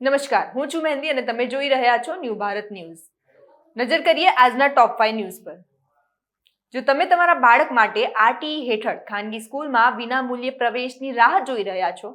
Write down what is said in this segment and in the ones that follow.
નમસ્કાર, હું છું મહેંદી અને તમે જોઈ રહ્યા છો ન્યૂ ભારત ન્યૂઝ. નજર કરીએ આજના ટોપ 5 ન્યૂઝ પર. જો તમે તમારા બાળક માટે આરટીઈ હેઠળ ખાનગી સ્કૂલમાં વિનામૂલ્યે પ્રવેશની રાહ જોઈ રહ્યા છો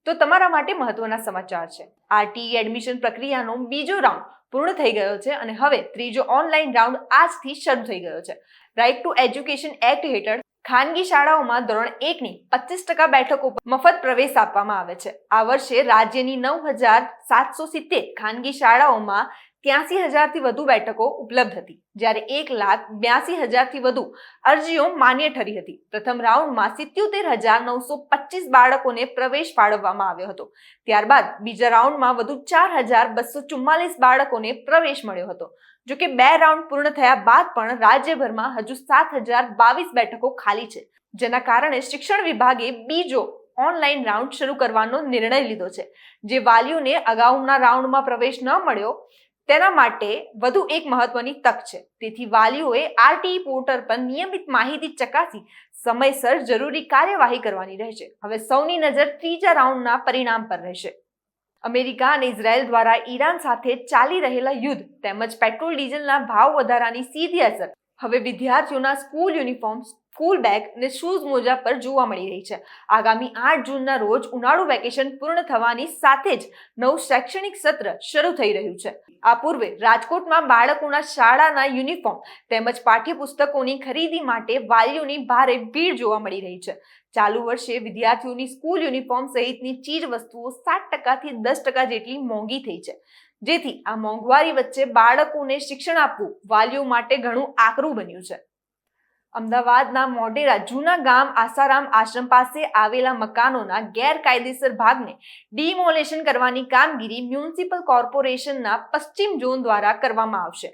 તો તમારા માટે મહત્વના સમાચાર છે. આરટીઈ એડમિશન પ્રક્રિયાનો બીજો રાઉન્ડ પૂર્ણ થઈ ગયો છે અને હવે ત્રીજો ઓનલાઈન રાઉન્ડ આજથી શરૂ થઈ ગયો છે. રાઇટ ટુ એજ્યુકેશન એક્ટ હેઠળ ખાનગી શાળાઓમાં ધોરણ 1ની 25% બેઠકો પર મફત પ્રવેશ આપવામાં આવે છે. આ વર્ષે રાજ્યની 9,770 ખાનગી શાળાઓમાં 83,000થી વધુ બેઠકો ઉપલબ્ધ હતી, જ્યારે 1,82,000થી વધુ અરજીઓ માન્ય ઠરી હતી. પ્રથમ રાઉન્ડમાં 77,925 બાળકોને પ્રવેશ ફાળવવામાં આવ્યો હતો. ત્યારબાદ બીજા રાઉન્ડમાં વધુ 4,244 બાળકોને પ્રવેશ મળ્યો હતો. જોકે 2 રાઉન્ડ પૂર્ણ થયા બાદ પણ રાજ્યભરમાં હજુ 7,022 બેઠકો ખાલી છે, જેના કારણે શિક્ષણ વિભાગે બીજો ઓનલાઈન રાઉન્ડ શરૂ કરવાનો નિર્ણય લીધો છે. જે વાલીઓને અગાઉના રાઉન્ડમાં પ્રવેશ ન મળ્યો તેના માટે વધુ એક મહત્વની તક છે. તેથી વાલીઓએ આરટીઈ પોર્ટલ પર નિયમિત માહિતી ચકાસી સમયસર જરૂરી કાર્યવાહી કરવાની રહેશે. હવે સૌની નજર ત્રીજા રાઉન્ડના પરિણામ પર રહેશે. અમેરિકા અને ઇઝરાયલ દ્વારા ઈરાન સાથે ચાલી રહેલા યુદ્ધ તેમજ પેટ્રોલ ડીઝલના ભાવ વધારાની સીધી અસર હવે વિદ્યાર્થીઓના સ્કૂલ યુનિફોર્મ, સ્કૂલ બેગ અને શૂઝ મોજા પર જોવા મળી રહી છે. આગામી 8 જૂનના રોજ ઉનાળુ વેકેશન પૂર્ણ થવાની સાથે જ નવું શૈક્ષણિક સત્ર શરૂ થઈ રહ્યું છે. આ પૂર્વે રાજકોટમાં બાળકોના શાળાના યુનિફોર્મ તેમજ પાઠ્યપુસ્તકોની ખરીદી માટે વાલીઓની ભારે ભીડ જોવા મળી રહી છે. ચાલુ વર્ષે વિદ્યાર્થીઓની સ્કૂલ યુનિફોર્મ સહિતની ચીજ વસ્તુઓ 7%થી 10% જેટલી મોંઘી થઈ છે. જેથી આ મોંઘવારી વચ્ચે બાળકોને શિક્ષણ આપવું વાલીઓ માટે ઘણું આકરું બન્યું છે. અમદાવાદના મોઢેરા જૂના ગામ આસારામ આશ્રમ પાસે આવેલા મકાનોના ગેરકાયદેસર ભાગને ડિમોલેશન કરવાની કામગીરી મ્યુનિસિપલ કોર્પોરેશનના પશ્ચિમ ઝોન દ્વારા કરવામાં આવશે.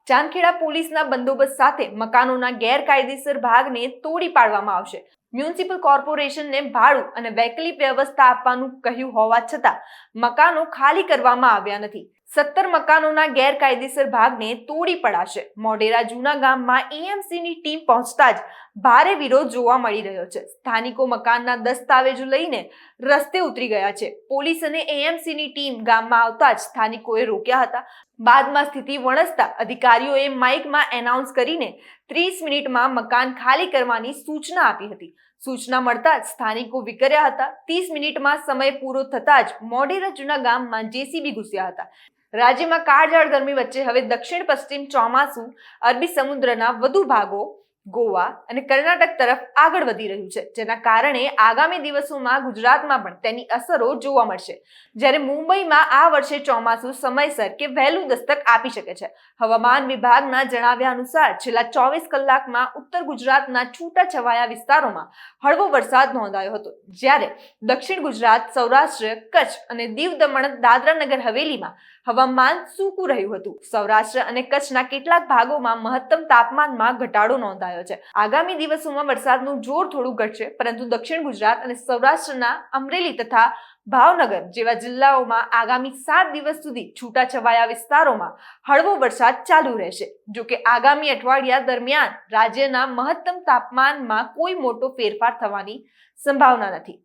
ચાંદખેડા પોલીસના બંદોબસ્ત સાથે મકાનોના ગેરકાયદેસર ભાગને તોડી પાડવામાં આવશે. મ્યુનિસિપલ કોર્પોરેશનને ભાડું અને વૈકલ્પિક વ્યવસ્થા આપવાનું કહ્યું હોવા છતાં મકાનો ખાલી કરવામાં આવ્યા નથી. 17 મકાનોના ગેરકાયદેસર ભાગને તોડી પડાશે. મોઢેરા જૂના ગામમાં એએમસીની ટીમ પહોંચતા જ ભારે વિરોધ જોવા મળી રહ્યો છે. સ્થાનિકો મકાનના દસ્તાવેજો લઈને રસ્તે ઉતરી ગયા છે. પોલીસ અને એએમસીની ટીમ ગામમાં આવતા જ સ્થાનિકોએ રોક્યા હતા. બાદમાં સ્થિતિ વણસતા અધિકારીઓએ માઇકમાં એનાઉન્સ કરીને 30 મિનિટમાં મકાન ખાલી કરવાની સૂચના આપી હતી. સૂચના મળતા જ સ્થાનિકો વિકર્યા હતા. 30 મિનિટમાં સમય પૂરો થતા જ મોઢેરા જૂના ગામમાં જેસીબી ઘૂસ્યા હતા. રાજ્યમાં કાળઝાળ ગરમી વચ્ચે હવે દક્ષિણ પશ્ચિમ ચોમાસું અરબી સમુદ્રના વધુ ભાગો ગોવા અને કર્ણાટક તરફ આગળ વધી રહ્યું છે, જેના કારણે આગામી દિવસોમાં ગુજરાતમાં પણ તેની અસરો જોવા મળશે. જ્યારે મુંબઈમાં આ વર્ષે ચોમાસું સમયસર કે વહેલું દસ્તક આપી શકે છે. હવામાન વિભાગના જણાવ્યા અનુસાર છેલ્લા 24 કલાકમાં ઉત્તર ગુજરાતના છૂટાછવાયા વિસ્તારોમાં હળવો વરસાદ નોંધાયો હતો, જ્યારે દક્ષિણ ગુજરાત, સૌરાષ્ટ્ર, કચ્છ અને દીવ દમણ દાદરા નગર હવેલીમાં હવામાન સૂકું રહ્યું હતું. સૌરાષ્ટ્ર અને કચ્છના કેટલાક ભાગોમાં મહત્તમ તાપમાનમાં ઘટાડો નોંધાયો છે. આગામી દિવસોમાં વરસાદનું જોર થોડું ઘટશે, પરંતુ દક્ષિણ ગુજરાત અને સૌરાષ્ટ્રના અમરેલી તથા ભાવનગર જેવા જિલ્લાઓમાં આગામી 7 દિવસ સુધી છૂટાછવાયા વિસ્તારોમાં હળવો વરસાદ ચાલુ રહેશે. જો કે આગામી અઠવાડિયા દરમિયાન રાજ્યના મહત્તમ તાપમાનમાં કોઈ મોટો ફેરફાર થવાની સંભાવના નથી.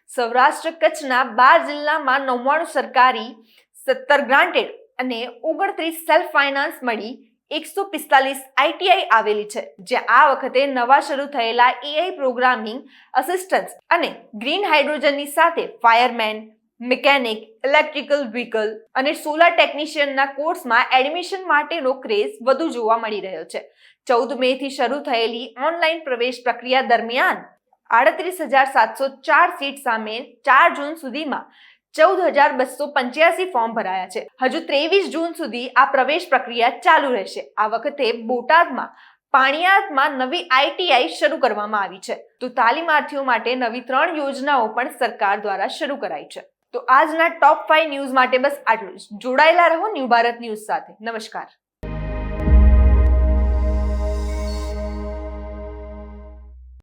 સૌરાષ્ટ્ર કચ્છના 12 જિલ્લામાં 99 સરકારી, 17 ગ્રાન્ટેડ અને 29 સેલ્ફ ફાઇનાન્સ મળી 145 આઈટીઆઈ આવેલી છે, જ્યાં આ વખતે નવા શરૂ થયેલા એઆઈ પ્રોગ્રામિંગ અસિસ્ટન્સ અને ગ્રીન હાઇડ્રોજનની સાથે ફાયરમેન, મિકેનિક, ઇલેક્ટ્રિકલ વ્હીકલ અને સોલાર ટેકનિશિયનના કોર્સમાં એડમિશન માટેનો ક્રેઝ વધુ જોવા મળી રહ્યો છે. 14 મે થી શરૂ થયેલી ઓનલાઈન પ્રવેશ પ્રક્રિયા દરમિયાન 38,704 સીટ સામે 4 જૂન સુધીમાં 14,285 ફોર્મ ભરાયા છે. હજુ 23 જૂન સુધી આ પ્રવેશ પ્રક્રિયા ચાલુ રહેશે. આ વખતે બોટાદમાં પાણિયાદમાં નવી આઈટીઆઈ શરૂ કરવામાં આવી છે. તો તાલીમાર્થીઓ માટે નવી 3 યોજનાઓ પણ સરકાર દ્વારા શરૂ કરાઈ છે. તો આજના ટોપ 5 ન્યૂઝ માટે બસ આટલું જ. જોડાયેલા રહો ન્યૂ ભારત ન્યૂઝ સાથે. નમસ્કાર.